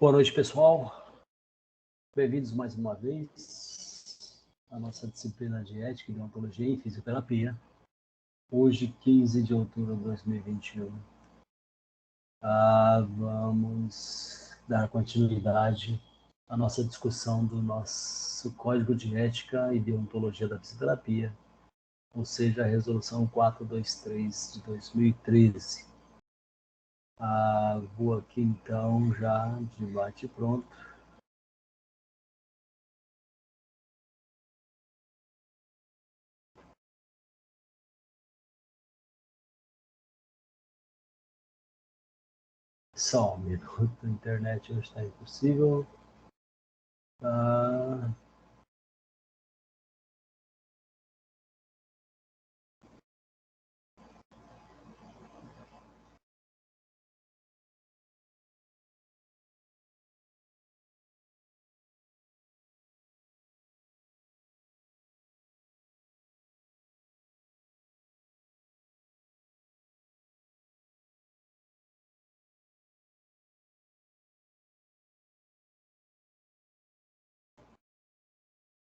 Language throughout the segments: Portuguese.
Boa noite, pessoal. Bem-vindos mais uma vez à nossa disciplina de Ética, Deontologia e Fisioterapia. Hoje, 15 de outubro de 2021. Vamos dar continuidade à nossa discussão do nosso Código de Ética e Deontologia da Fisioterapia, ou seja, a Resolução 423 de 2013. Vou aqui, então, já de bate pronto. Só um minuto, a internet hoje está impossível.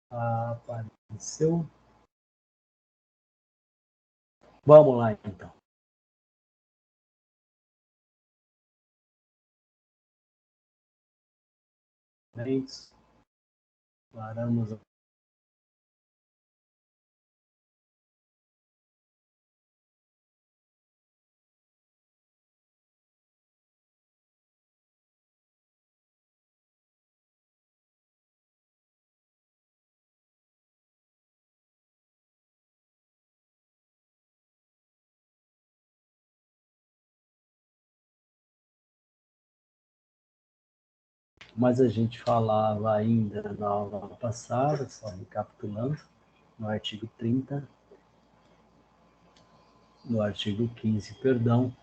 Apareceu. Vamos lá, então. Paramos. Mas a gente falava ainda na aula passada, só recapitulando, no artigo 30, no artigo 15, perdão,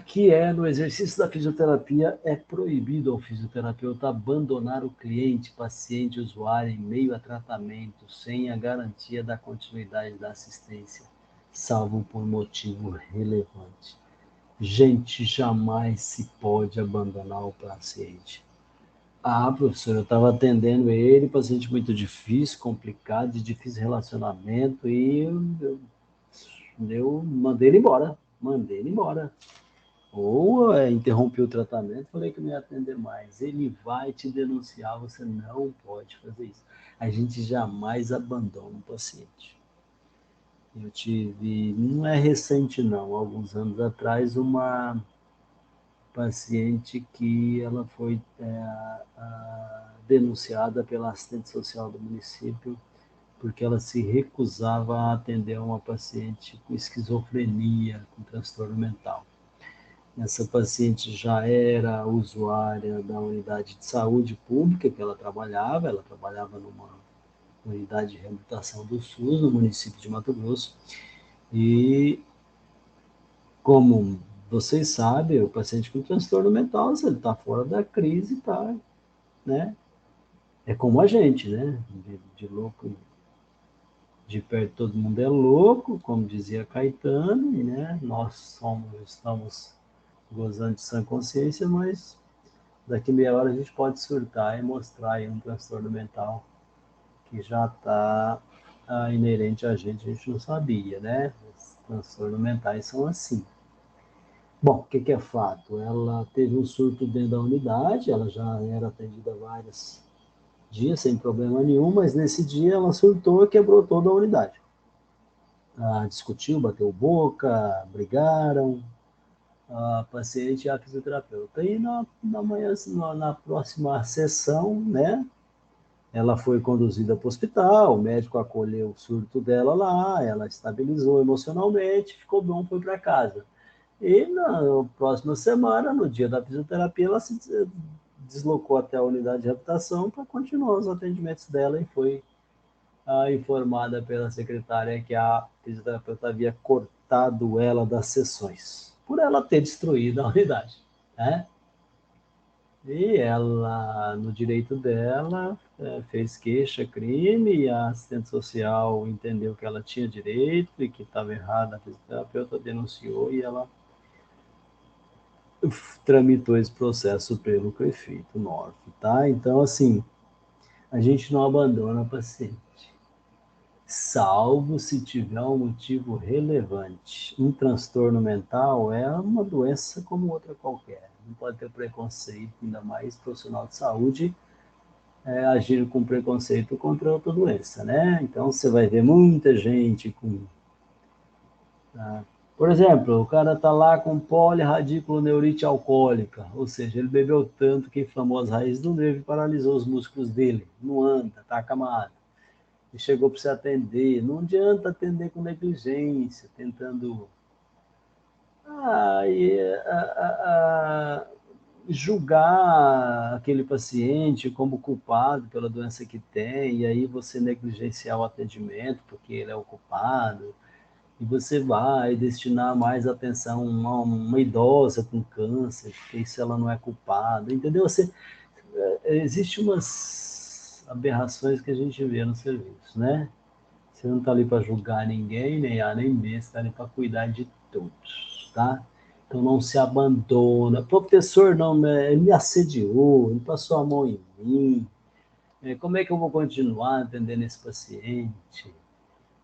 que no exercício da fisioterapia é proibido ao fisioterapeuta abandonar o cliente, paciente, usuário em meio a tratamento, sem a garantia da continuidade da assistência, salvo por motivo relevante. Gente, jamais se pode abandonar o paciente. Professor, eu estava atendendo ele, paciente muito difícil, complicado, de difícil relacionamento, e eu mandei ele embora. Ou interrompi o tratamento, falei que não ia atender mais. Ele vai te denunciar, você não pode fazer isso. A gente jamais abandona um paciente. Eu tive, não é recente não, alguns anos atrás, uma paciente que ela foi denunciada pela assistente social do município porque ela se recusava a atender uma paciente com esquizofrenia, com transtorno mental. Essa paciente já era usuária da unidade de saúde pública que ela trabalhava numa unidade de reabilitação do SUS, no município de Mato Grosso, e como vocês sabem, o paciente com transtorno mental, se ele está fora da crise, está, né? É como a gente, né? De louco, de perto todo mundo é louco, como dizia Caetano, e, né? Nós estamos gozando de sã consciência, mas daqui meia hora a gente pode surtar e mostrar aí um transtorno mental que já está inerente a gente não sabia, né? Os transtornos mentais são assim. Bom, o que é fato? Ela teve um surto dentro da unidade, ela já era atendida há vários dias, sem problema nenhum, mas nesse dia ela surtou e quebrou toda a unidade. Discutiu, bateu boca, brigaram, a paciente e a fisioterapeuta. E na próxima sessão, né, ela foi conduzida para o hospital, o médico acolheu o surto dela lá, ela estabilizou emocionalmente, ficou bom, foi para casa. E na próxima semana, no dia da fisioterapia, ela se deslocou até a unidade de reabilitação para continuar os atendimentos dela e foi informada pela secretária que a fisioterapeuta havia cortado ela das sessões, por ela ter destruído a unidade, né? E ela, no direito dela, fez queixa-crime e a assistente social entendeu que ela tinha direito e que estava errada, a fisioterapeuta denunciou e ela tramitou esse processo pelo prefeito Norte, tá? Então, assim, a gente não abandona o paciente, salvo se tiver um motivo relevante. Um transtorno mental é uma doença como outra qualquer. Não pode ter preconceito, ainda mais profissional de saúde, agir com preconceito contra outra doença, né? Então, você vai ver muita gente com... Por exemplo, o cara está lá com polirradiculoneurite alcoólica, ou seja, ele bebeu tanto que inflamou as raízes do nervo e paralisou os músculos dele. Não anda, está acamado. E chegou para você atender. Não adianta atender com negligência, tentando julgar aquele paciente como culpado pela doença que tem, e aí você negligenciar o atendimento porque ele é o culpado, e você vai destinar mais atenção a uma idosa com câncer, porque isso ela não é culpada, entendeu? Existe umas aberrações que a gente vê no serviço, né? Você não está ali para julgar ninguém, nem A nem B, você está ali para cuidar de todos, tá? Então não se abandona. Professor, não, né? Ele me assediou, ele passou a mão em mim. Como é que eu vou continuar atendendo esse paciente?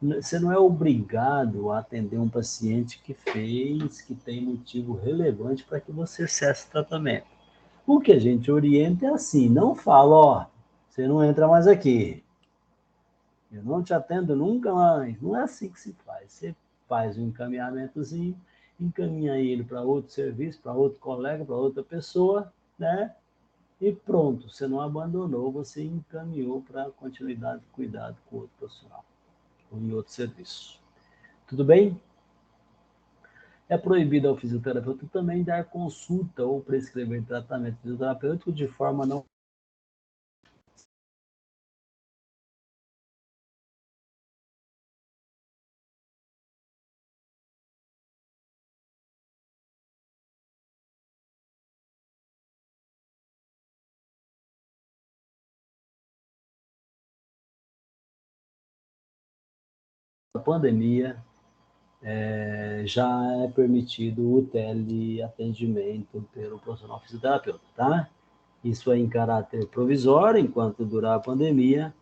Você não é obrigado a atender um paciente que tem motivo relevante para que você cesse o tratamento. O que a gente orienta é assim, não fala, ó, você não entra mais aqui, eu não te atendo nunca mais. Não é assim que se faz. Você faz um encaminhamentozinho, encaminha ele para outro serviço, para outro colega, para outra pessoa, né? E pronto, você não abandonou, você encaminhou para continuidade de cuidado com outro profissional ou em outro serviço. Tudo bem? É proibido ao fisioterapeuta também dar consulta ou prescrever tratamento fisioterapêutico de forma não pandemia, já é permitido o teleatendimento pelo profissional fisioterapeuta, tá? Isso é em caráter provisório, enquanto durar a pandemia,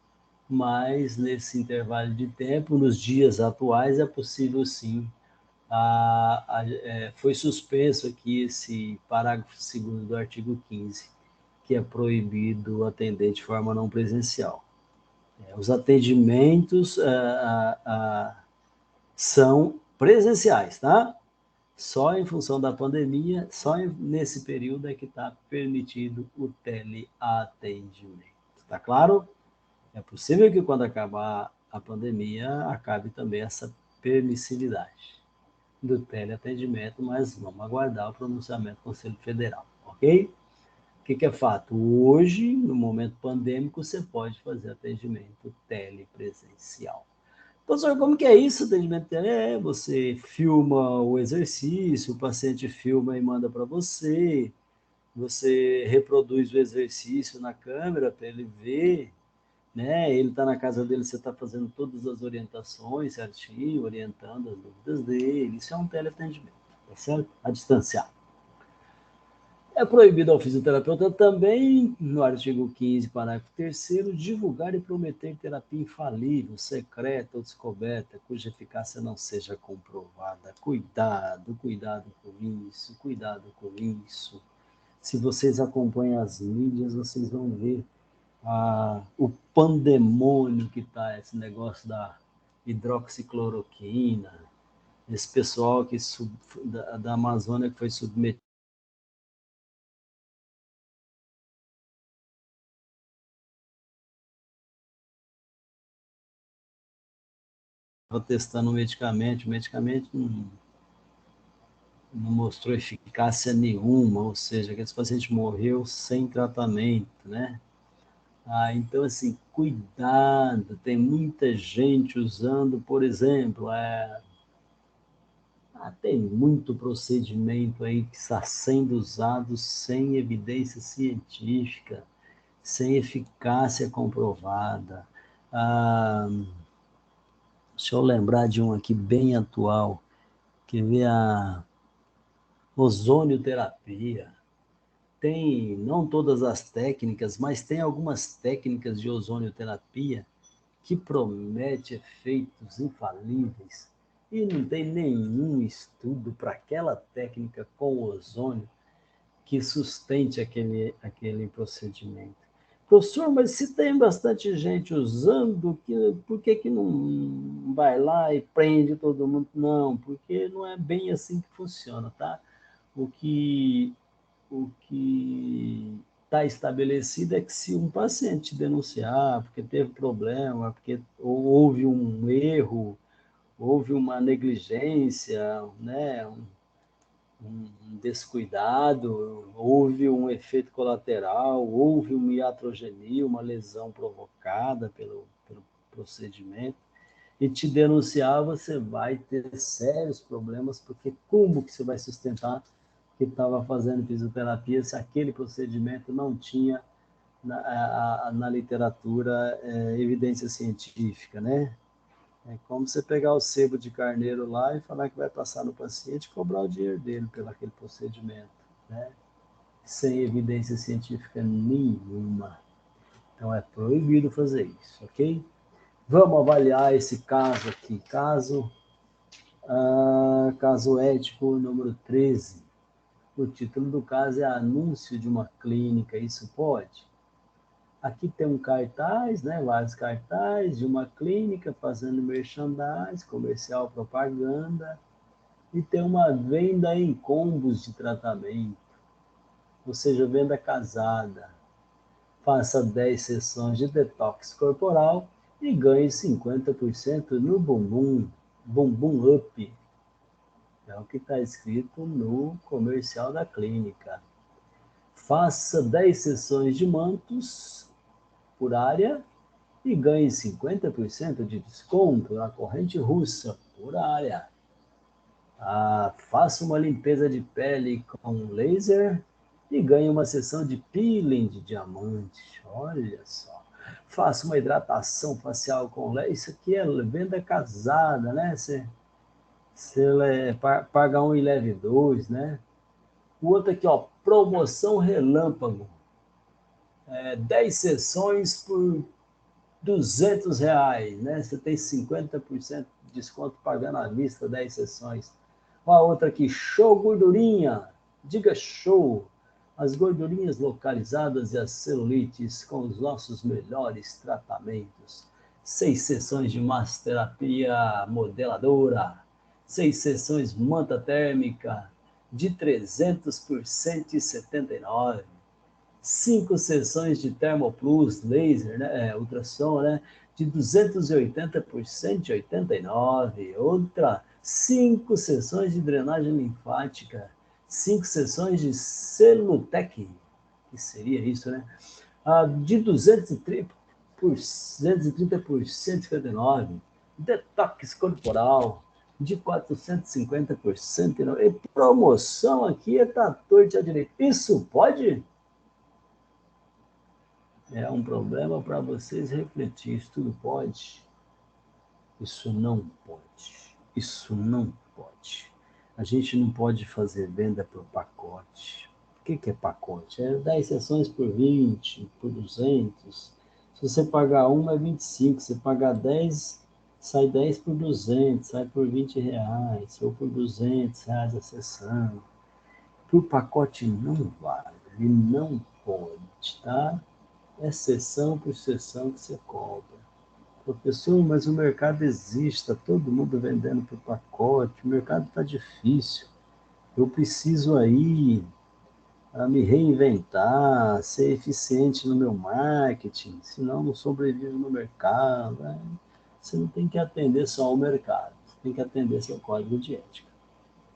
mas nesse intervalo de tempo, nos dias atuais, é possível sim. Foi suspenso aqui esse parágrafo 2º do artigo 15, que é proibido atender de forma não presencial. Os atendimentos são presenciais, tá? Só em função da pandemia, só nesse período é que está permitido o teleatendimento. Tá claro? É possível que quando acabar a pandemia, acabe também essa permissividade do teleatendimento, mas vamos aguardar o pronunciamento do Conselho Federal, ok? O que é fato? Hoje, no momento pandêmico, você pode fazer atendimento telepresencial. Professor, como que é isso, atendimento? Você filma o exercício, o paciente filma e manda para você, você reproduz o exercício na câmera para ele ver, né? Ele está na casa dele, você está fazendo todas as orientações certinho, orientando as dúvidas dele. Isso é um teleatendimento, tá certo? A distanciar. É proibido ao fisioterapeuta também, no artigo 15, parágrafo 3º, divulgar e prometer terapia infalível, secreta ou descoberta, cuja eficácia não seja comprovada. Cuidado, cuidado com isso, cuidado com isso. Se vocês acompanham as mídias, vocês vão ver o pandemônio que está esse negócio da hidroxicloroquina, esse pessoal da Amazônia que foi submetido testando o medicamento não mostrou eficácia nenhuma, ou seja, que esse paciente morreu sem tratamento, né? Então, assim, cuidado, tem muita gente usando, por exemplo, tem muito procedimento aí que está sendo usado sem evidência científica, sem eficácia comprovada. Ah, deixa eu lembrar de um aqui bem atual, que vê ozonioterapia. Tem, não todas as técnicas, mas tem algumas técnicas de ozonioterapia que promete efeitos infalíveis e não tem nenhum estudo para aquela técnica com ozônio que sustente aquele procedimento. Professor, mas se tem bastante gente usando, por que não vai lá e prende todo mundo? Não, porque não é bem assim que funciona, tá? O que está estabelecido é que se um paciente denunciar porque teve problema, porque houve um erro, houve uma negligência, né, um descuidado, houve um efeito colateral, houve uma iatrogenia, uma lesão provocada pelo procedimento, e te denunciar, você vai ter sérios problemas, porque como que você vai sustentar que estava fazendo fisioterapia se aquele procedimento não tinha na literatura evidência científica, né? É como você pegar o sebo de carneiro lá e falar que vai passar no paciente e cobrar o dinheiro dele pelo aquele procedimento, né? Sem evidência científica nenhuma. Então é proibido fazer isso, ok? Vamos avaliar esse caso aqui. Caso ético número 13. O título do caso é Anúncio de uma Clínica. Isso pode? Aqui tem um cartaz, né, vários cartazes de uma clínica fazendo merchandising, comercial, propaganda, e tem uma venda em combos de tratamento, ou seja, venda casada. Faça 10 sessões de detox corporal e ganhe 50% no bumbum, bumbum up. É o que está escrito no comercial da clínica. Faça 10 sessões de mantos por área e ganhe 50% de desconto na corrente russa por área. Faça uma limpeza de pele com laser e ganhe uma sessão de peeling de diamante. Olha só. Faça uma hidratação facial com laser. Isso aqui é venda casada, né? Você paga um e leve dois, né? O outro aqui, ó, promoção relâmpago. 10 sessões por R$ 200, né? Você tem 50% de desconto pagando à vista 10 sessões. Uma outra aqui, show gordurinha. Diga show. As gordurinhas localizadas e as celulites com os nossos melhores tratamentos. 6 sessões de massoterapia modeladora. 6 sessões manta térmica de 300 por 179. 5 sessões de Thermoplus laser, né, ultrassom, né, de 280 por 189. Outra, 5 sessões de drenagem linfática, 5 sessões de Celutec, que seria isso, né? De 230 por 159. Detox corporal, de 450 por 109. E promoção aqui é tá torto à direita. Isso pode? É um problema para vocês refletir. Isso tudo pode? Isso não pode. Isso não pode. A gente não pode fazer venda por pacote. O que é pacote? É 10 sessões por 20, por 200. Se você pagar uma, é 25. Se você pagar 10, sai 10 por 200, sai por R$ 20, ou por R$ 200 a sessão. Por pacote não vale, ele não pode, tá? É sessão por sessão que você cobra. Professor, mas o mercado existe, está todo mundo vendendo por pacote, o mercado está difícil. Eu preciso aí me reinventar, ser eficiente no meu marketing, senão não sobrevivo no mercado. Né? Você não tem que atender só o mercado, você tem que atender seu código de ética.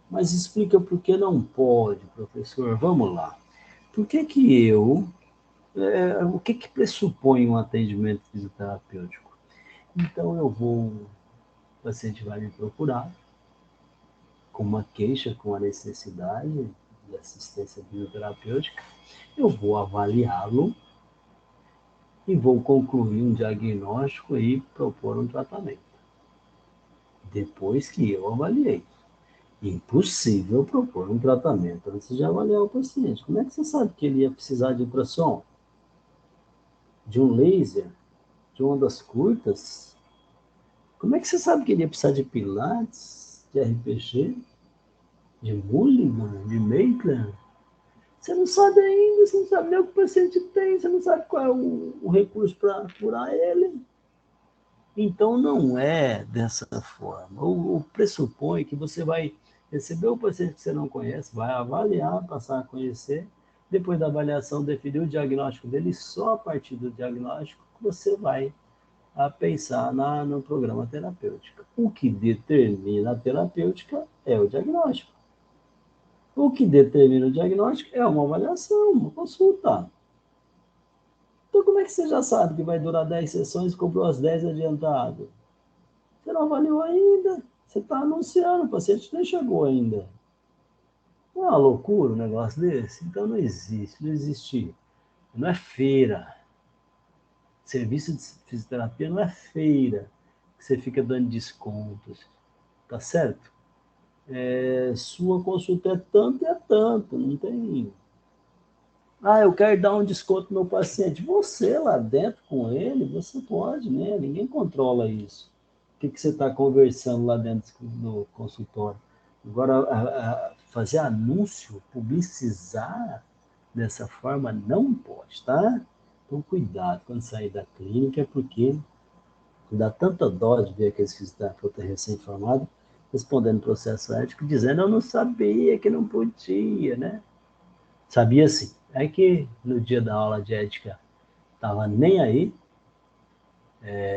Mas explica por que não pode, professor. Vamos lá. Por que que o que pressupõe um atendimento fisioterapêutico? Então, o paciente vai me procurar com uma queixa, com a necessidade de assistência fisioterapêutica, eu vou avaliá-lo e vou concluir um diagnóstico e propor um tratamento. Depois que eu avaliei. Impossível propor um tratamento antes de avaliar o paciente. Como é que você sabe que ele ia precisar de ultrassom? De um laser? De ondas curtas? Como é que você sabe que ele ia precisar de pilates, de RPG, de Mulligan, de Maitland? Você não sabe ainda, você não sabe nem o que o paciente tem, você não sabe qual é o recurso para curar ele. Então, não é dessa forma. O pressupõe que você vai receber o paciente que você não conhece, vai avaliar, passar a conhecer, depois da avaliação, definir o diagnóstico dele, e só a partir do diagnóstico você vai pensar no programa terapêutico. O que determina a terapêutica é o diagnóstico. O que determina o diagnóstico é uma avaliação, uma consulta. Então, como é que você já sabe que vai durar 10 sessões e comprou as 10 adiantado? Você não avaliou ainda. Você está anunciando, o paciente nem chegou ainda. Não é uma loucura um negócio desse? Então não existe, não existe. Não é feira. Serviço de fisioterapia não é feira, que você fica dando descontos. Tá certo? Sua consulta é tanto, não tem. Ah, eu quero dar um desconto no meu paciente. Você lá dentro com ele, você pode, né? Ninguém controla isso. O que você está conversando lá dentro do consultório? Agora, fazer anúncio, publicizar dessa forma não pode, tá? Então, cuidado quando sair da clínica, porque dá tanta dó de ver aqueles fisioterapeutas recém-formados respondendo processo ético, dizendo eu não sabia que não podia, né? Sabia sim. É que no dia da aula de ética estava nem aí,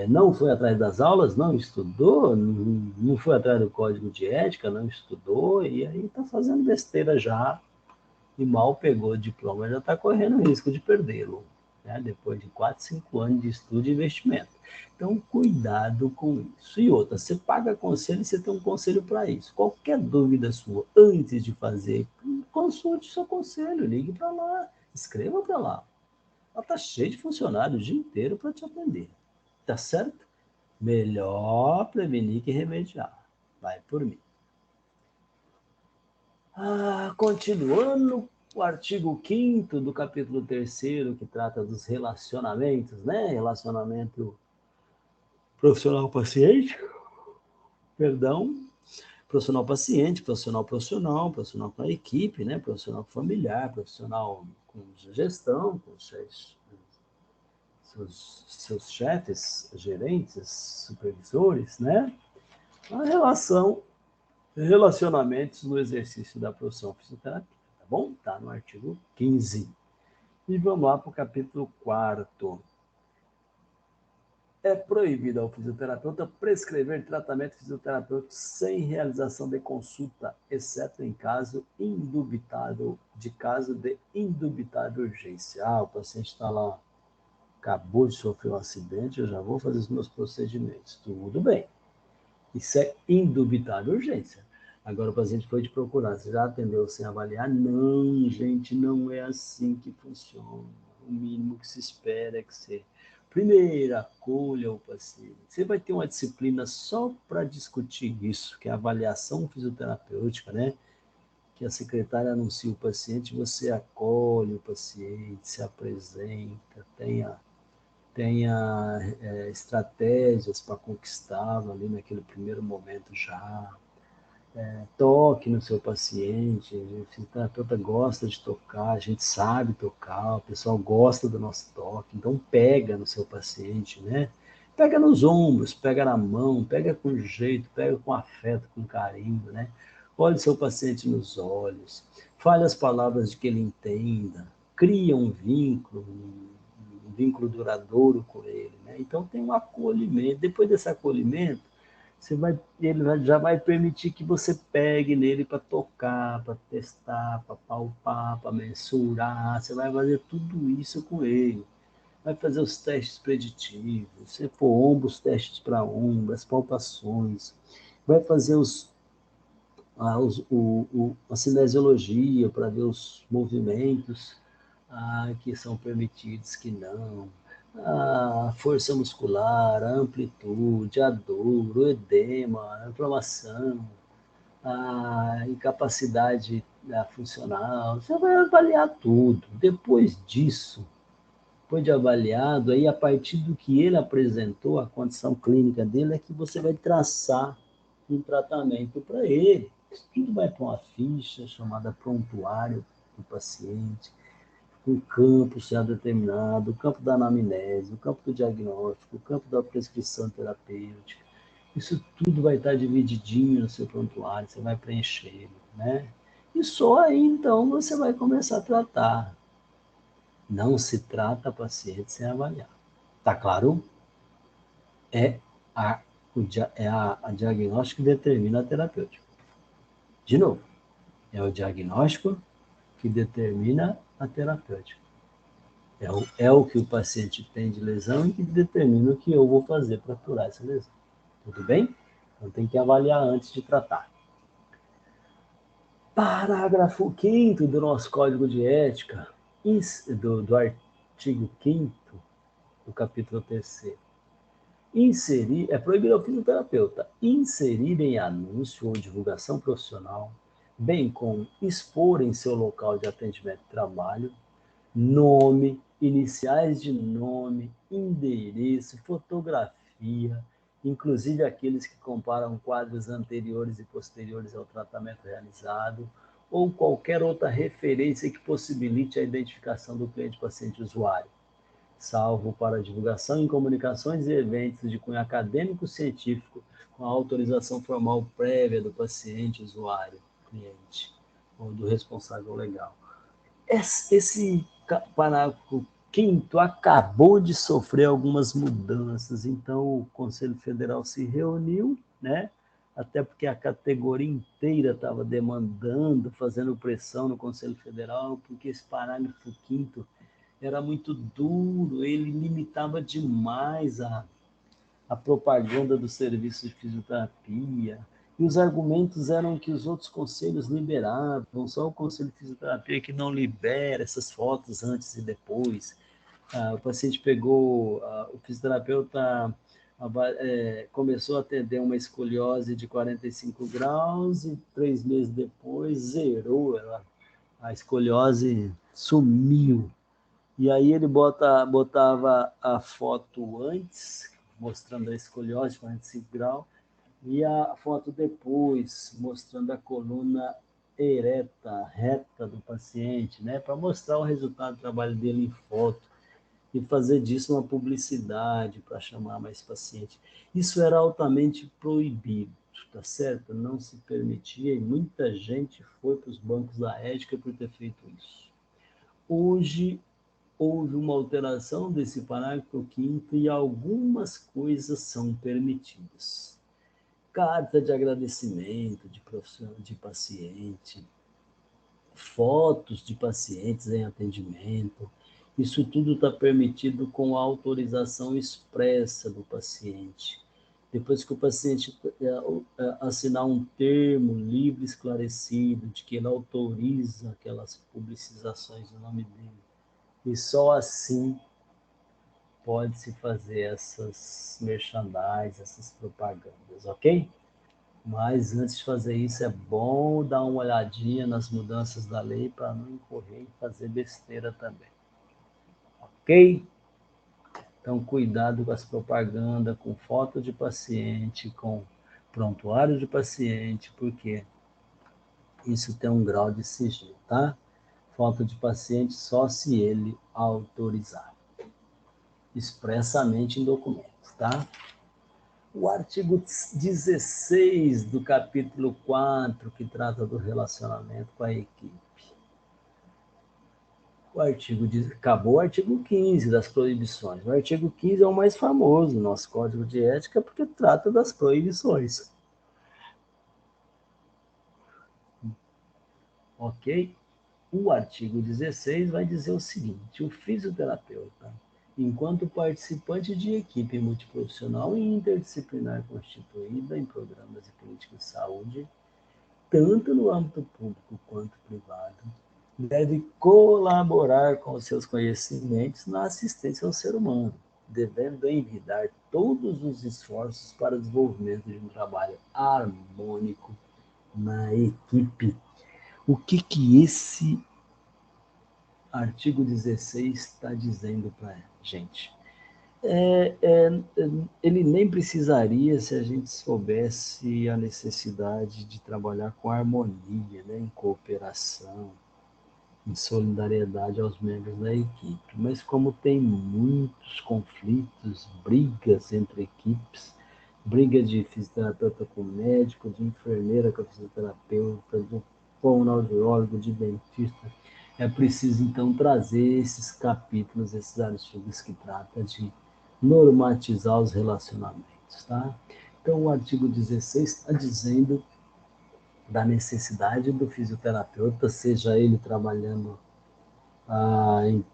não foi atrás das aulas, não estudou, não foi atrás do código de ética, não estudou, e aí está fazendo besteira já, e mal pegou o diploma, já está correndo risco de perdê-lo, né? Depois de 4, 5 anos de estudo e investimento. Então, cuidado com isso. E outra, você paga conselho e você tem um conselho para isso. Qualquer dúvida sua, antes de fazer, consulte seu conselho, ligue para lá, escreva para lá. Ela está cheia de funcionários o dia inteiro para te atender. Tá certo? Melhor prevenir que remediar. Vai por mim. Continuando o artigo 5º do capítulo 3º, que trata dos relacionamentos, né? Relacionamento profissional-paciente, perdão, profissional-paciente, profissional-profissional, profissional com a equipe, né? Profissional familiar, profissional com gestão, com seus chefes, gerentes, supervisores, né? A relacionamentos no exercício da profissão fisioterapia, tá bom? Tá no artigo 15. E vamos lá para o capítulo 4º. É proibido ao fisioterapeuta prescrever tratamento fisioterapêutico sem realização de consulta, exceto em caso de indubitável urgência. O paciente está lá, acabou de sofrer um acidente, eu já vou fazer os meus procedimentos. Tudo bem. Isso é indubitável urgência. Agora o paciente foi te procurar, você já atendeu sem avaliar? Não, gente, não é assim que funciona. O mínimo que se espera é que você, primeiro, acolha o paciente. Você vai ter uma disciplina só para discutir isso, que é a avaliação fisioterapêutica, né? Que a secretária anuncia o paciente, você acolhe o paciente, se apresenta, tenha estratégias para conquistá-lo ali naquele primeiro momento já. Toque no seu paciente, o fisioterapeuta gosta de tocar, a gente sabe tocar, o pessoal gosta do nosso toque, então pega no seu paciente, né? Pega nos ombros, pega na mão, pega com jeito, pega com afeto, com carinho, né? Olhe seu paciente nos olhos, fale as palavras de que ele entenda, cria um vínculo duradouro com ele, né? Então tem um acolhimento. Depois desse acolhimento, já vai permitir que você pegue nele para tocar, para testar, para palpar, para mensurar. Você vai fazer tudo isso com ele. Vai fazer os testes preditivos, se for ombro, os testes para ombro, as palpações. Vai fazer a cinesiologia para ver os movimentos que são permitidos, que não. A força muscular, a amplitude, a dor, o edema, a inflamação, a incapacidade funcional, você vai avaliar tudo. Depois disso, depois de avaliado, aí a partir do que ele apresentou, a condição clínica dele, é que você vai traçar um tratamento para ele. Isso tudo vai para uma ficha chamada prontuário do paciente, um campo já determinado, o campo da anamnese, o campo do diagnóstico, o campo da prescrição terapêutica. Isso tudo vai estar divididinho no seu prontuário, você vai preencher ele, né? E só aí, então, você vai começar a tratar. Não se trata paciente sem avaliar. Tá claro? É a, a diagnóstico que determina a terapêutica. De novo, é o diagnóstico que determina a terapêutica. É o que o paciente tem de lesão e que determina o que eu vou fazer para curar essa lesão. Tudo bem? Então tem que avaliar antes de tratar. Parágrafo 5º do nosso Código de Ética, do artigo 5º do capítulo 3º. É proibido ao fisioterapeuta inserir em anúncio ou divulgação profissional, bem como expor em seu local de atendimento de trabalho, nome, iniciais de nome, endereço, fotografia, inclusive aqueles que comparam quadros anteriores e posteriores ao tratamento realizado, ou qualquer outra referência que possibilite a identificação do cliente, paciente, usuário, salvo para divulgação em comunicações e eventos de cunho acadêmico científico, com a autorização formal prévia do paciente, usuário, cliente, ou do responsável legal. Esse parágrafo 5º acabou de sofrer algumas mudanças, então o Conselho Federal se reuniu, né? Até porque a categoria inteira estava demandando, fazendo pressão no Conselho Federal, porque esse parágrafo 5º era muito duro, ele limitava demais a propaganda do serviço de fisioterapia, e os argumentos eram que os outros conselhos liberavam, só o Conselho de Fisioterapia que não libera essas fotos antes e depois. O paciente pegou, o fisioterapeuta começou a atender uma escoliose de 45 graus e 3 meses depois zerou, a escoliose sumiu. E aí ele botava a foto antes, mostrando a escoliose de 45 graus, e a foto depois, mostrando a coluna ereta, reta do paciente, né? Para mostrar o resultado do trabalho dele em foto e fazer disso uma publicidade para chamar mais paciente. Isso era altamente proibido, tá certo? Não se permitia e muita gente foi para os bancos da ética por ter feito isso. Hoje, houve uma alteração desse parágrafo 5º e algumas coisas são permitidas. Carta de agradecimento de paciente, fotos de pacientes em atendimento, isso tudo está permitido com a autorização expressa do paciente. Depois que o paciente assinar um termo livre esclarecido de que ele autoriza aquelas publicizações do nome dele, e só assim pode-se fazer essas merchandise, essas propagandas, ok? Mas antes de fazer isso, é bom dar uma olhadinha nas mudanças da lei para não incorrer em fazer besteira também, ok? Então, cuidado com as propagandas, com foto de paciente, com prontuário de paciente, porque isso tem um grau de sigilo, tá? Foto de paciente só se ele autorizar expressamente em documentos, tá? O artigo 16 do capítulo 4, que trata do relacionamento com a equipe. Acabou o artigo 15 das proibições. O artigo 15 é o mais famoso no nosso Código de Ética, porque trata das proibições. Ok? O artigo 16 vai dizer o seguinte: o fisioterapeuta, enquanto participante de equipe multiprofissional e interdisciplinar constituída em programas e políticas de saúde, tanto no âmbito público quanto privado, deve colaborar com os seus conhecimentos na assistência ao ser humano, devendo envidar todos os esforços para o desenvolvimento de um trabalho harmônico, na equipe. O que que esse artigo 16 está dizendo para a gente? Ele nem precisaria se a gente soubesse a necessidade de trabalhar com harmonia, né, em cooperação, em solidariedade aos membros da equipe. Mas como tem muitos conflitos, brigas entre equipes, briga de fisioterapeuta com médico, de enfermeira com fisioterapeuta, do fonoaudiólogo, de dentista, é preciso então trazer esses capítulos, esses artigos que tratam de normatizar os relacionamentos, tá? Então o artigo 16 está dizendo da necessidade do fisioterapeuta, seja ele trabalhando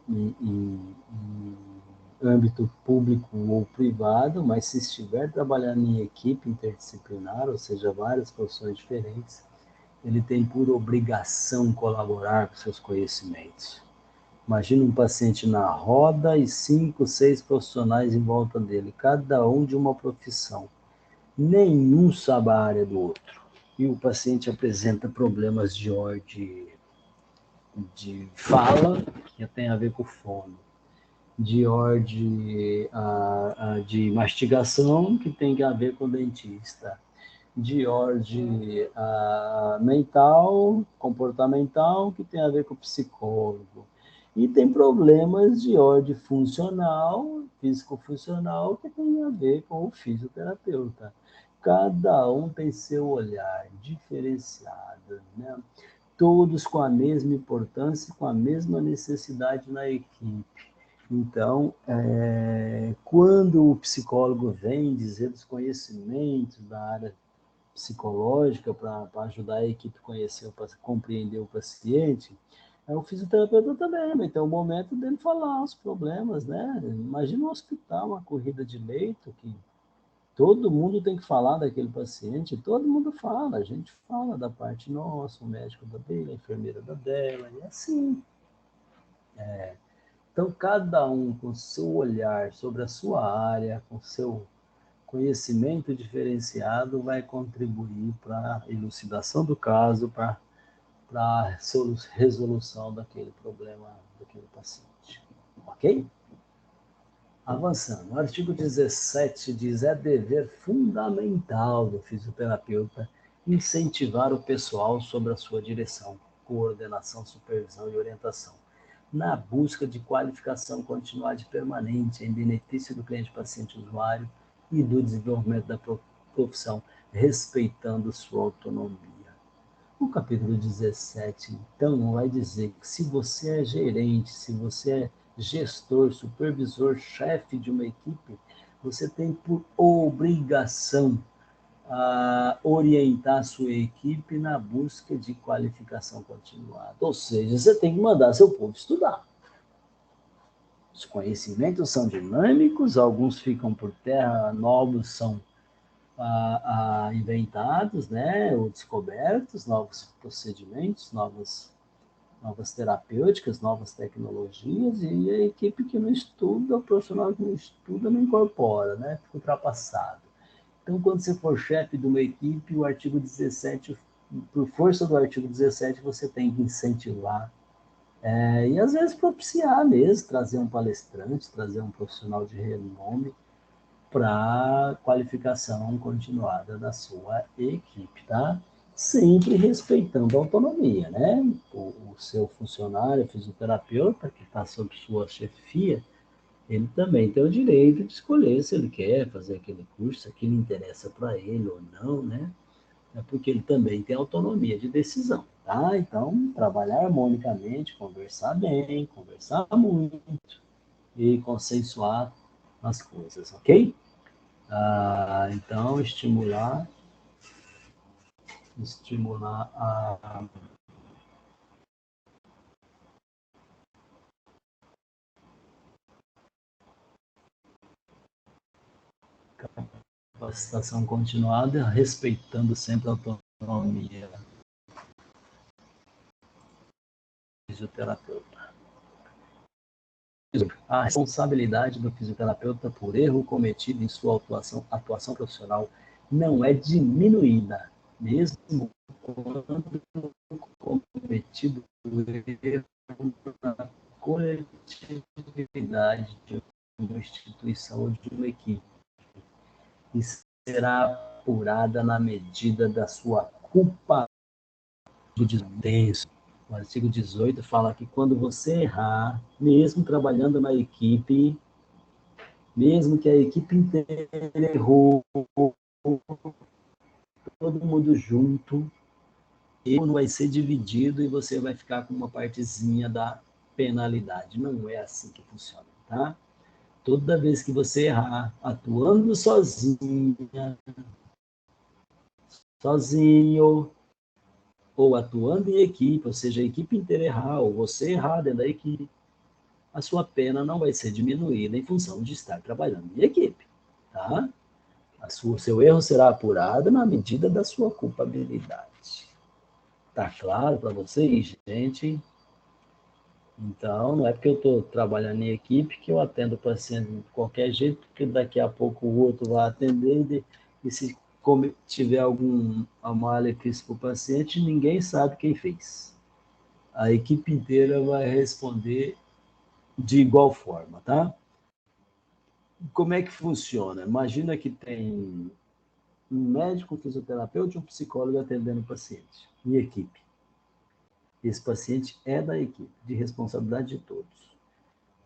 em âmbito público ou privado, mas se estiver trabalhando em equipe interdisciplinar, ou seja, várias profissões diferentes, ele tem por obrigação colaborar com seus conhecimentos. Imagina um paciente na roda e 5, 6 profissionais em volta dele, cada um de uma profissão. Nenhum sabe a área do outro. E o paciente apresenta problemas de ordem de fala, que tem a ver com o fono, de ordem de mastigação, que tem a ver com o dentista, de ordem mental, comportamental, que tem a ver com o psicólogo. E tem problemas de ordem funcional, físico-funcional, que tem a ver com o fisioterapeuta. Cada um tem seu olhar diferenciado, né? Todos com a mesma importância, com a mesma necessidade na equipe. Então, quando o psicólogo vem dizer dos conhecimentos da área psicológica para ajudar a equipe a conhecer, compreender o paciente, o fisioterapeuta também vai ter o momento dele falar os problemas, né? Imagina um hospital, uma corrida de leito, que todo mundo tem que falar daquele paciente, todo mundo fala, a gente fala da parte nossa, o médico da dele, a enfermeira da dela, e assim. Então, cada um com seu olhar sobre a sua área, com seu conhecimento diferenciado, vai contribuir para a elucidação do caso, para a resolução daquele problema daquele paciente. Ok? Avançando, o artigo 17 diz: é dever fundamental do fisioterapeuta incentivar o pessoal sobre a sua direção, coordenação, supervisão e orientação, na busca de qualificação continuada e permanente em benefício do cliente, paciente, usuário e do desenvolvimento da profissão, respeitando sua autonomia. O capítulo 17, então, vai dizer que se você é gerente, se você é gestor, supervisor, chefe de uma equipe, você tem por obrigação orientar a sua equipe na busca de qualificação continuada. Ou seja, você tem que mandar seu povo estudar. Os conhecimentos são dinâmicos, alguns ficam por terra, novos são inventados, né, ou descobertos, novos procedimentos, novas terapêuticas, novas tecnologias, e a equipe que não estuda, o profissional que não estuda, não incorpora, né, fica ultrapassado. Então, quando você for chefe de uma equipe, o artigo 17, por força do artigo 17, você tem que incentivar e às vezes propiciar mesmo, trazer um palestrante, trazer um profissional de renome para qualificação continuada da sua equipe, tá? Sempre respeitando a autonomia, né? O seu funcionário, fisioterapeuta, que está sob sua chefia, ele também tem o direito de escolher se ele quer fazer aquele curso, se aquilo interessa para ele ou não, né? É porque ele também tem autonomia de decisão, tá? Então, trabalhar harmonicamente, conversar bem, conversar muito e consensuar as coisas, ok? Então, estimular a capacitação continuada, respeitando sempre a autonomia do fisioterapeuta. A responsabilidade do fisioterapeuta por erro cometido em sua atuação profissional não é diminuída, mesmo quando cometido erro na coletividade de uma instituição ou de uma equipe, e será apurada na medida da sua culpa. O artigo 18 fala que quando você errar, mesmo trabalhando na equipe, mesmo que a equipe inteira errou, todo mundo junto, ele vai ser dividido e você vai ficar com uma partezinha da penalidade. Não é assim que funciona, tá? Toda vez que você errar, atuando sozinho, ou atuando em equipe, ou seja, a equipe inteira errar, ou você errar dentro da equipe, a sua pena não vai ser diminuída em função de estar trabalhando em equipe, tá? O seu erro será apurado na medida da sua culpabilidade. Tá claro para vocês, gente? Então, não é porque eu estou trabalhando em equipe que eu atendo o paciente de qualquer jeito, porque daqui a pouco o outro vai atender e se tiver algum malefício para o paciente, ninguém sabe quem fez. A equipe inteira vai responder de igual forma, tá? Como é que funciona? Imagina que tem um médico, um fisioterapeuta e um psicólogo atendendo o paciente, em equipe. Esse paciente é da equipe, de responsabilidade de todos.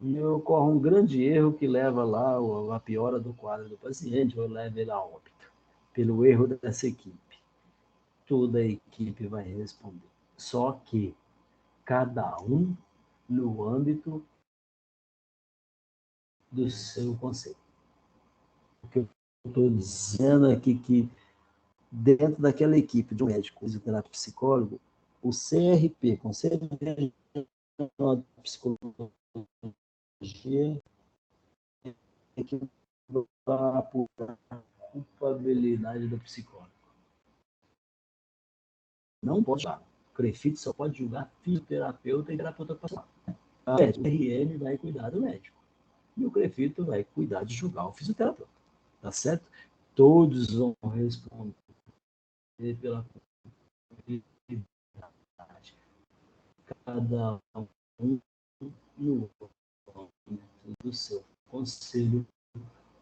E ocorre um grande erro que leva lá a piora do quadro do paciente, ou leva ele a óbito, pelo erro dessa equipe. Toda a equipe vai responder. Só que cada um no âmbito do seu conceito. O que eu estou dizendo aqui que dentro daquela equipe de um médico, fisioterapeuta, psicólogo, o CRP, Conselho Regional de Psicologia, tem que apurar a culpabilidade do psicólogo. Não pode julgar. O CREFIT só pode julgar fisioterapeuta e terapeuta ocupacional. A RN vai cuidar do médico. E o CREFIT vai cuidar de julgar o fisioterapeuta. Tá certo? Todos vão responder pela comunidade. Cada um no âmbito do seu conselho.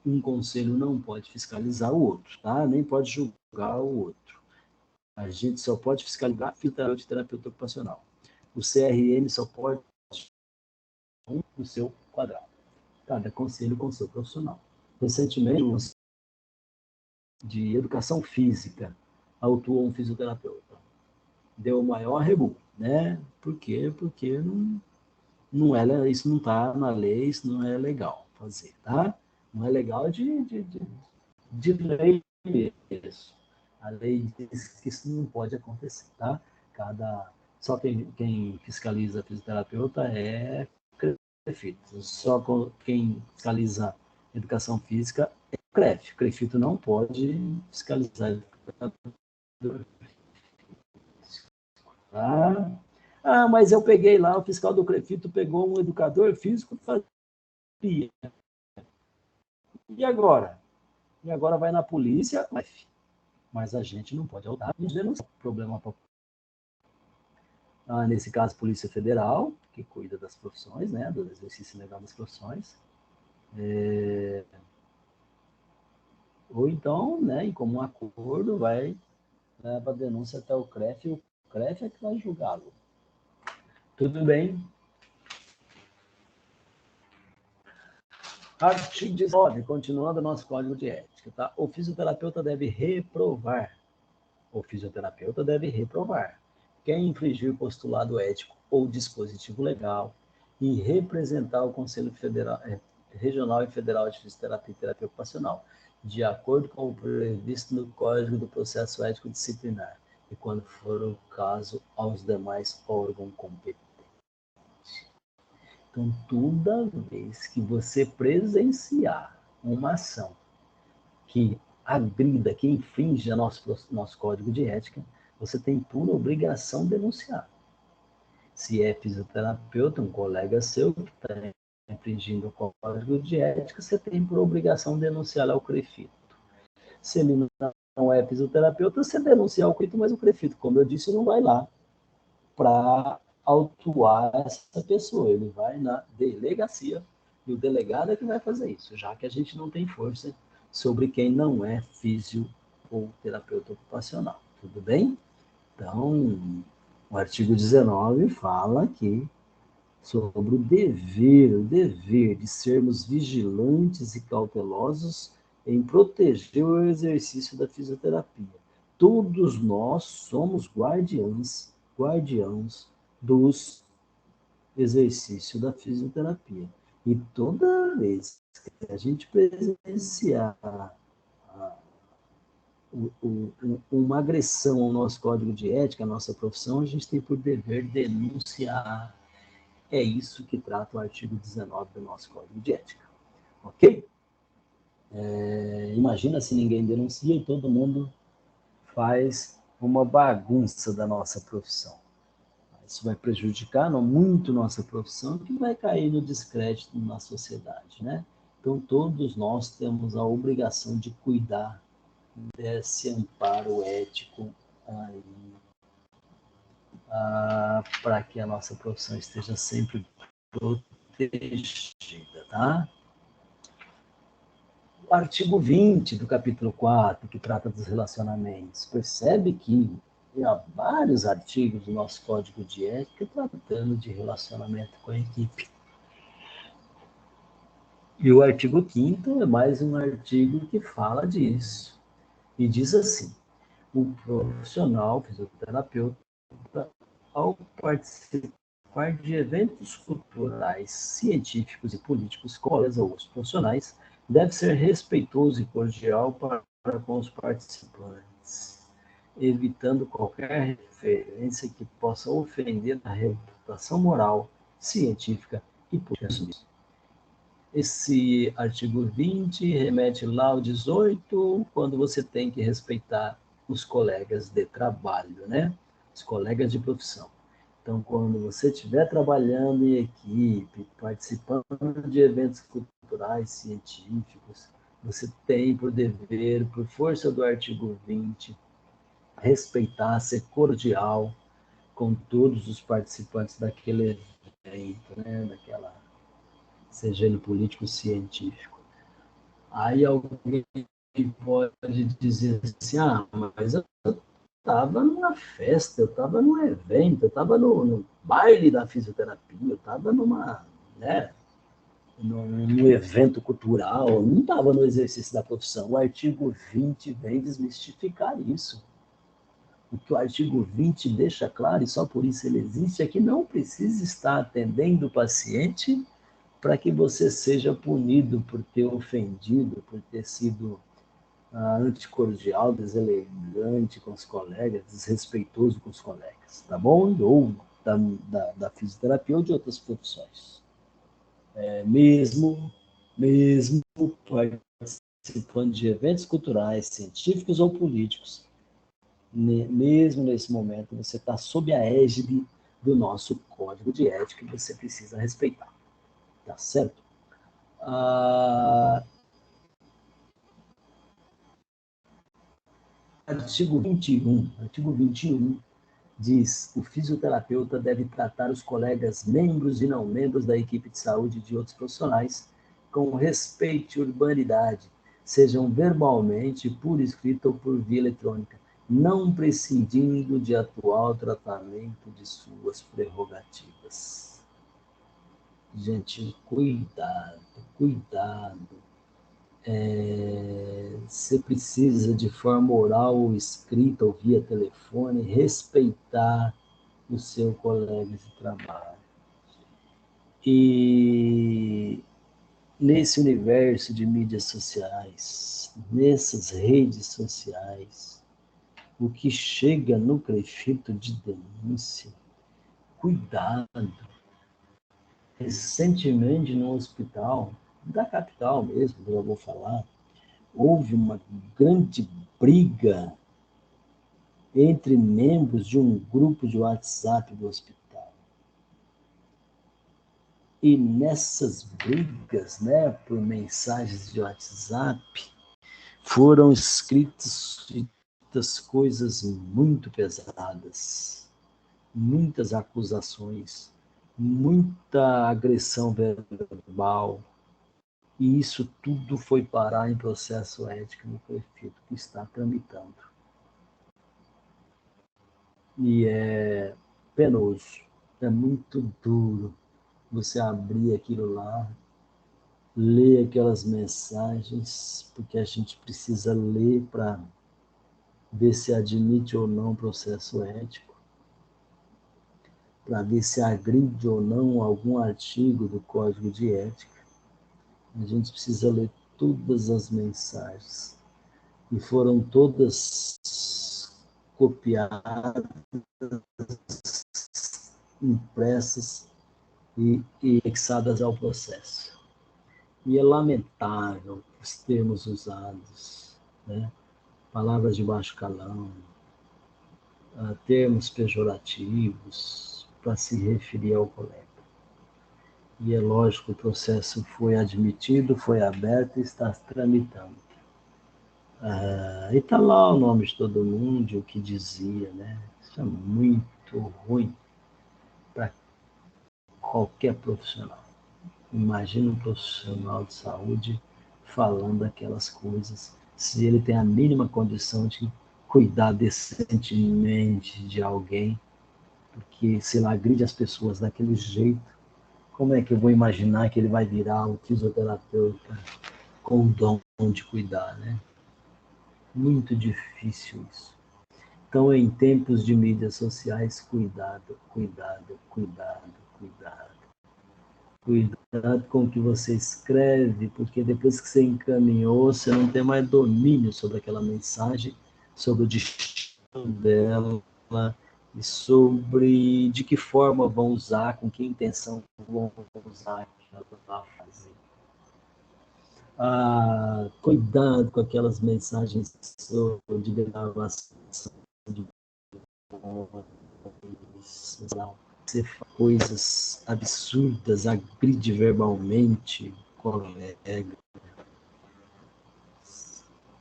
Um conselho não pode fiscalizar o outro, tá? Nem pode julgar o outro. A gente só pode fiscalizar fisioterapeuta e terapeuta ocupacional. O CRM só pode um no seu quadrado. Cada conselho com seu profissional. Recentemente, de educação física, autuou um fisioterapeuta. Deu o maior rebu, né? Por quê? Porque isso não está na lei, isso não é legal fazer, tá? Não é legal de lei mesmo. A lei diz que isso não pode acontecer, tá? Só quem fiscaliza fisioterapeuta é CREFIT. Só quem fiscaliza educação física é o CREF. O CREFIT não pode fiscalizar educação. Tá? Ah, mas eu peguei lá, o fiscal do CREFIT pegou um educador físico fazia. E agora? E agora vai na polícia, mas a gente não pode rodar e denunciar o problema. Nesse caso, Polícia Federal, que cuida das profissões, né, do exercício legal das profissões. Ou então, né, em comum acordo, vai para a denúncia até o CREF, e o CREF é que vai julgá-lo. Tudo bem? Artigo 19, continuando o nosso código de ética, tá? O fisioterapeuta deve reprovar. O fisioterapeuta deve reprovar quem infringir postulado ético ou dispositivo legal e representar o Conselho Federal, Regional e Federal de Fisioterapia e Terapia Ocupacional, de acordo com o previsto no Código do Processo Ético Disciplinar, e, quando for o caso, aos demais órgãos competentes. Então, toda vez que você presenciar uma ação que agrida, que infringe o nosso código de ética, você tem por obrigação denunciar. Se é fisioterapeuta, um colega seu que está infringindo o código de ética, você tem por obrigação denunciar ao CREFIT. Se ele não é fisioterapeuta, você denunciar o CREFITO, mas o CREFITO, como eu disse, não vai lá para autuar essa pessoa, ele vai na delegacia e o delegado é que vai fazer isso, já que a gente não tem força sobre quem não é físio ou terapeuta ocupacional, tudo bem? Então, o artigo 19 fala aqui sobre o dever de sermos vigilantes e cautelosos em proteger o exercício da fisioterapia. Todos nós somos guardiãos dos exercícios da fisioterapia. E toda vez que a gente presenciar uma agressão ao nosso código de ética, à nossa profissão, a gente tem por dever denunciar. É isso que trata o artigo 19 do nosso Código de Ética. Ok? Imagina se ninguém denuncia e todo mundo faz uma bagunça da nossa profissão. Isso vai prejudicar muito nossa profissão, que vai cair no descrédito na sociedade, né? Então, todos nós temos a obrigação de cuidar desse amparo ético aí, para que a nossa profissão esteja sempre protegida, tá? O artigo 20 do capítulo 4, que trata dos relacionamentos, percebe que há vários artigos do nosso Código de Ética tratando de relacionamento com a equipe. E o artigo 5º é mais um artigo que fala disso. E diz assim: o profissional fisioterapeuta, ao participar de eventos culturais, científicos e políticos, colegas ou outros profissionais, deve ser respeitoso e cordial para com os participantes, evitando qualquer referência que possa ofender a reputação moral, científica e política. Esse artigo 20 remete lá ao 18, quando você tem que respeitar os colegas de trabalho, né? Os colegas de profissão. Então, quando você estiver trabalhando em equipe, participando de eventos culturais, científicos, você tem por dever, por força do artigo 20, respeitar, ser cordial com todos os participantes daquele evento, né? Daquela, seja ele político, científico. Aí alguém pode dizer assim, mas eu estava numa festa, eu estava num evento, eu estava no baile da fisioterapia, eu estava né, num evento cultural, eu não estava no exercício da profissão. O artigo 20 vem desmistificar isso. O que o artigo 20 deixa claro, e só por isso ele existe, é que não precisa estar atendendo o paciente para que você seja punido por ter ofendido, por ter sido anticordial, deselegante com os colegas, desrespeitoso com os colegas, tá bom? Ou da fisioterapia ou de outras profissões. Mesmo participando de eventos culturais, científicos ou políticos, mesmo nesse momento, você está sob a égide do nosso código de ética que você precisa respeitar, tá certo? Artigo 21 diz: o fisioterapeuta deve tratar os colegas membros e não membros da equipe de saúde e de outros profissionais com respeito e urbanidade, sejam verbalmente, por escrito ou por via eletrônica, não prescindindo de atual tratamento de suas prerrogativas. Gente, cuidado, cuidado. Você precisa, de forma oral ou escrita ou via telefone, respeitar o seu colega de trabalho. E nesse universo de mídias sociais, nessas redes sociais, o que chega no CREFITO de denúncia, cuidado. Recentemente, no hospital da capital mesmo, eu vou falar, houve uma grande briga entre membros de um grupo de WhatsApp do hospital. E nessas brigas, né, por mensagens de WhatsApp, foram escritas coisas muito pesadas, muitas acusações, muita agressão verbal, e isso tudo foi parar em processo ético no prefeito que está tramitando. E é penoso, é muito duro você abrir aquilo lá, ler aquelas mensagens, porque a gente precisa ler para ver se admite ou não o processo ético, para ver se agride ou não algum artigo do Código de Ética. A gente precisa ler todas as mensagens. E foram todas copiadas, impressas e anexadas ao processo. E é lamentável os termos usados, né? Palavras de baixo calão, termos pejorativos para se referir ao colega. E é lógico, o processo foi admitido, foi aberto e está tramitando. E está lá o nome de todo mundo, o que dizia, né? Isso é muito ruim para qualquer profissional. Imagina um profissional de saúde falando aquelas coisas, se ele tem a mínima condição de cuidar decentemente de alguém, porque se ele agride as pessoas daquele jeito, como é que eu vou imaginar que ele vai virar um fisioterapeuta com o dom de cuidar, né? Muito difícil isso. Então, em tempos de mídias sociais, cuidado, cuidado, cuidado, cuidado. Cuidado com o que você escreve, porque depois que você encaminhou, você não tem mais domínio sobre aquela mensagem, sobre o destino dela e sobre de que forma vão usar, com que intenção vão usar aquela frase. Cuidado com aquelas mensagens de gravação de você faz coisas absurdas, agride verbalmente, colega.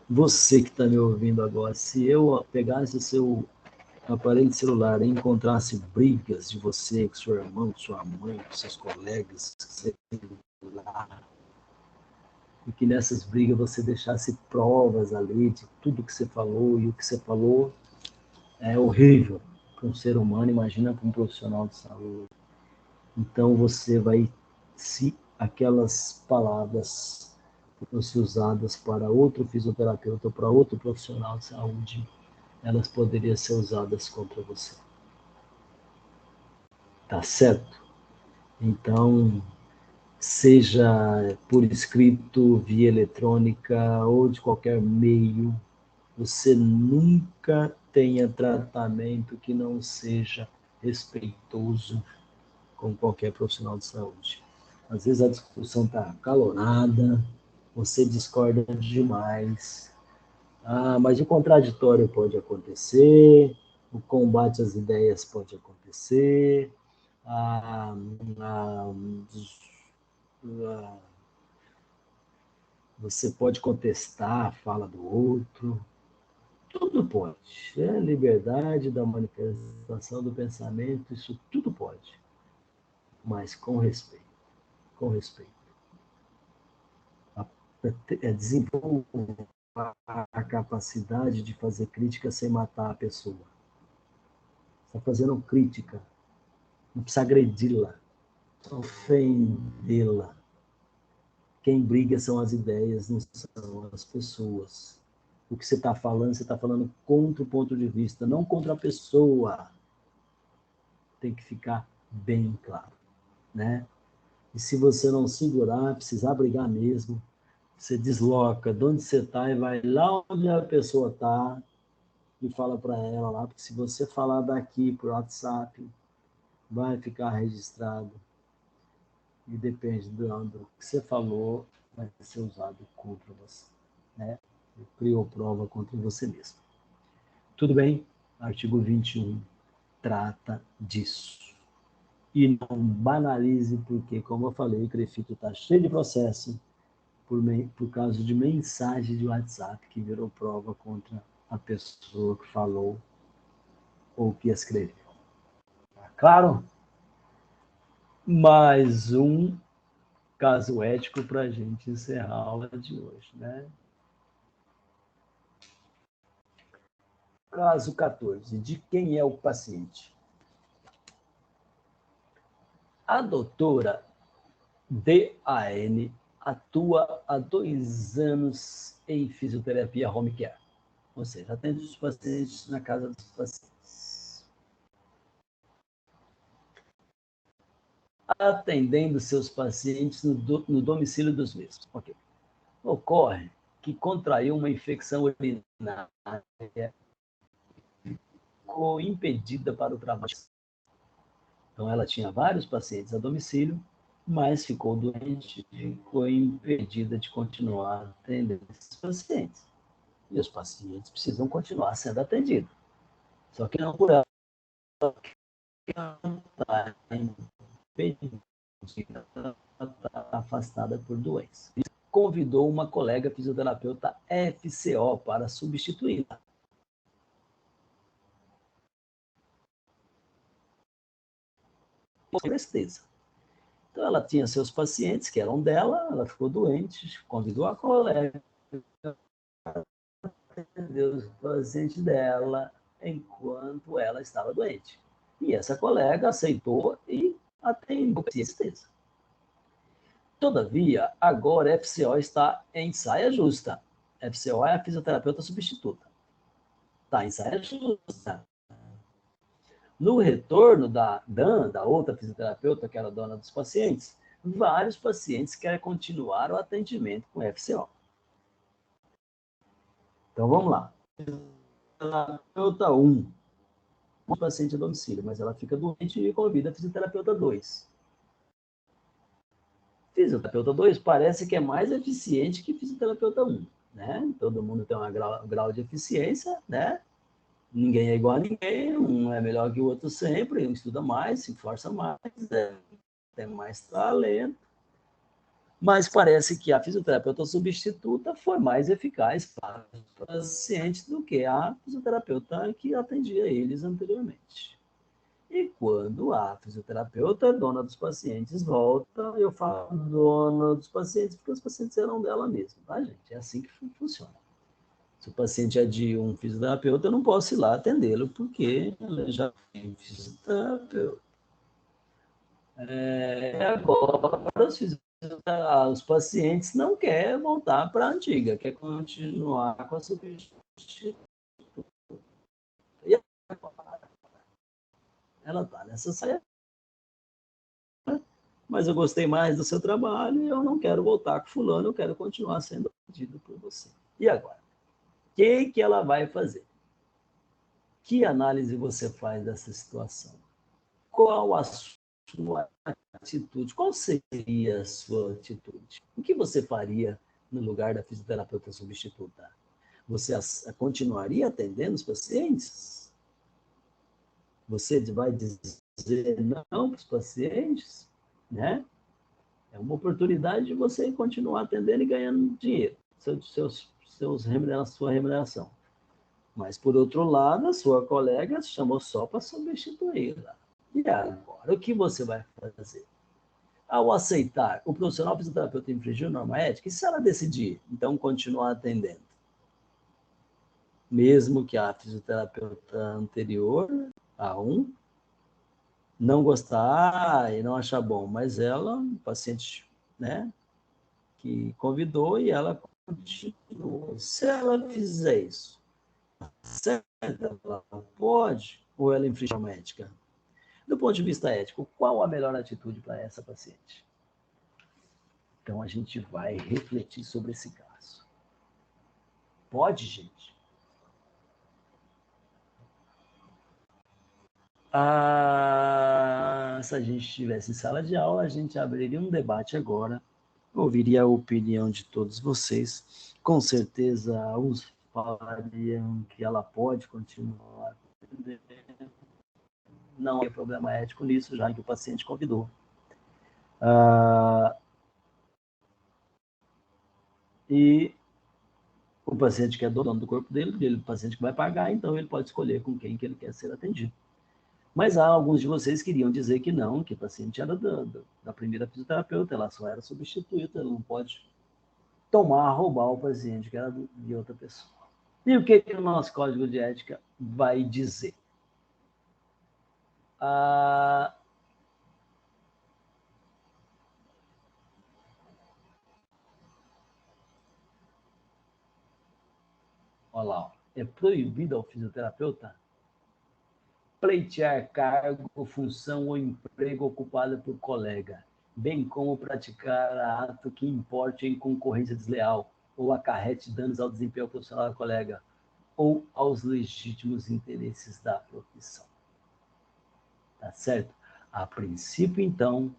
Você que está me ouvindo agora, se eu pegasse o seu aparelho celular e encontrasse brigas de você com seu irmão, com sua mãe, com seus colegas, e que nessas brigas você deixasse provas ali de tudo que você falou, e o que você falou é horrível para um ser humano, imagina para um profissional de saúde. Então você vai, se aquelas palavras fossem usadas para outro fisioterapeuta ou para outro profissional de saúde, elas poderiam ser usadas contra você. Tá certo? Então, seja por escrito, via eletrônica ou de qualquer meio, você nunca tenha tratamento que não seja respeitoso com qualquer profissional de saúde. Às vezes a discussão está acalorada, você discorda demais. Mas o contraditório pode acontecer, o combate às ideias pode acontecer, ah, ah, ah, você pode contestar a fala do outro, tudo pode. É liberdade da manifestação do pensamento, isso tudo pode, mas com respeito, com respeito. Desenvolva a capacidade de fazer crítica sem matar a pessoa. Está fazendo crítica, não precisa agredi-la, ofendê-la. Quem briga são as ideias, não são as pessoas. O que você está falando contra o ponto de vista, não contra a pessoa. Tem que ficar bem claro, né? E se você não segurar, precisar brigar mesmo, você desloca de onde você está e vai lá onde a pessoa está e fala para ela lá, porque se você falar daqui por WhatsApp, vai ficar registrado e depende do que você falou, vai ser usado contra você, né? Criou prova contra você mesmo. Tudo bem? Artigo 21 trata disso. E não banalize, porque, como eu falei, o CREFIT está cheio de processo por causa de mensagem de WhatsApp que virou prova contra a pessoa que falou ou que escreveu. Tá claro? Mais um caso ético para a gente encerrar a aula de hoje, né? Caso 14. De quem é o paciente? A doutora D.A.N. atua há 2 anos em fisioterapia home care. Ou seja, atende os pacientes na casa dos pacientes. Atendendo seus pacientes no domicílio dos mesmos. Okay. Ocorre que contraiu uma infecção urinária, ficou impedida para o trabalho. Então, ela tinha vários pacientes a domicílio, mas ficou doente e ficou impedida de continuar atendendo esses pacientes. E os pacientes precisam continuar sendo atendidos. Só que não por ela está impedida, está afastada por doença. Convidou uma colega fisioterapeuta FCO para substituí-la. Com tristeza. Então, ela tinha seus pacientes, que eram dela, ela ficou doente, convidou a colega para atender os pacientes dela enquanto ela estava doente. E essa colega aceitou e atendeu com tristeza. Todavia, agora a FCO está em saia justa. A FCO é a fisioterapeuta substituta. Está em saia justa. No retorno da Dan, da outra fisioterapeuta, que era dona dos pacientes, vários pacientes querem continuar o atendimento com FCO. Então, vamos lá. Fisioterapeuta 1, um paciente a domicílio, mas ela fica doente e convida a fisioterapeuta 2. Fisioterapeuta 2 parece que é mais eficiente que fisioterapeuta 1, né? Todo mundo tem um grau de eficiência, né? Ninguém é igual a ninguém, um é melhor que o outro sempre, um estuda mais, se esforça mais, tem mais talento, mas parece que a fisioterapeuta substituta foi mais eficaz para os pacientes do que a fisioterapeuta que atendia eles anteriormente. E quando a fisioterapeuta, dona dos pacientes, volta, eu falo dona dos pacientes, porque os pacientes eram dela mesma, tá, gente? É assim que funciona. Se o paciente é de um fisioterapeuta, eu não posso ir lá atendê-lo, porque ela já é fisioterapeuta. Agora, os pacientes não querem voltar para a antiga, quer continuar com a substituta. E ela está nessa saia, mas eu gostei mais do seu trabalho e eu não quero voltar com fulano, eu quero continuar sendo atendido por você. E agora? O que ela vai fazer? Que análise você faz dessa situação? Qual a sua atitude? Qual seria a sua atitude? O que você faria no lugar da fisioterapeuta substituta? Você continuaria atendendo os pacientes? Você vai dizer não para os pacientes? Né? É uma oportunidade de você continuar atendendo e ganhando dinheiro, sua remuneração. Mas, por outro lado, a sua colega chamou só para substituí-la. E agora, o que você vai fazer? Ao aceitar o profissional fisioterapeuta infringir norma ética, e se ela decidir, então, continuar atendendo? Mesmo que a fisioterapeuta anterior, a 1, não gostar e não achar bom, mas ela, o paciente, né, que convidou e ela continuou. Se ela fizer isso, certo, ela pode ou ela infringe a norma ética? Do ponto de vista ético, qual a melhor atitude para essa paciente? Então, a gente vai refletir sobre esse caso. Pode, gente? Se a gente estivesse em sala de aula, a gente abriria um debate agora, ouviria a opinião de todos vocês. Com certeza, uns falariam que ela pode continuar. Não tem problema ético nisso, já que o paciente convidou. E o paciente que é dono do corpo dele, o paciente que vai pagar, então ele pode escolher com quem que ele quer ser atendido. Mas há alguns de vocês que queriam dizer que não, que o paciente era da primeira fisioterapeuta, ela só era substituída, ela não pode roubar o paciente que era de outra pessoa. E o que o nosso código de ética vai dizer? Olha lá, é proibido ao fisioterapeuta pleitear cargo, função ou emprego ocupado por colega, bem como praticar ato que importe em concorrência desleal ou acarrete danos ao desempenho profissional do colega ou aos legítimos interesses da profissão. Tá certo? A princípio, então,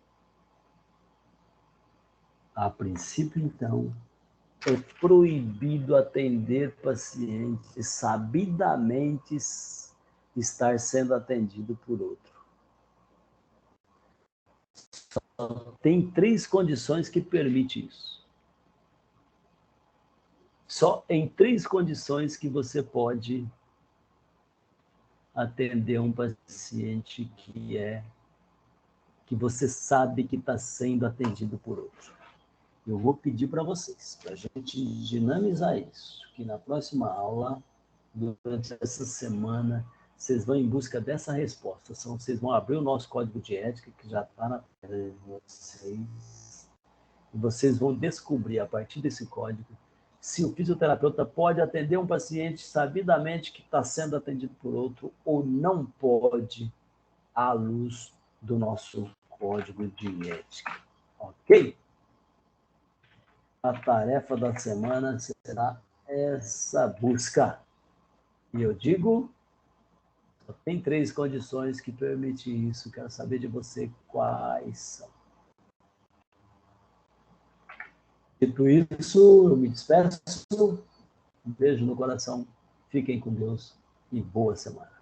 é proibido atender pacientes sabidamente estar sendo atendido por outro. Tem 3 condições que permitem isso. Só em 3 condições que você pode atender um paciente que você sabe que está sendo atendido por outro. Eu vou pedir para vocês, para a gente dinamizar isso, que na próxima aula, durante essa semana, vocês vão em busca dessa resposta. Vocês vão abrir o nosso código de ética, que já está na tela de vocês, e vocês vão descobrir, a partir desse código, se o fisioterapeuta pode atender um paciente sabidamente que está sendo atendido por outro ou não pode, à luz do nosso código de ética. Ok? A tarefa da semana será essa busca. E eu digo, só tem 3 condições que permitem isso. Quero saber de você quais são. Dito isso, eu me despeço. Um beijo no coração. Fiquem com Deus e boa semana.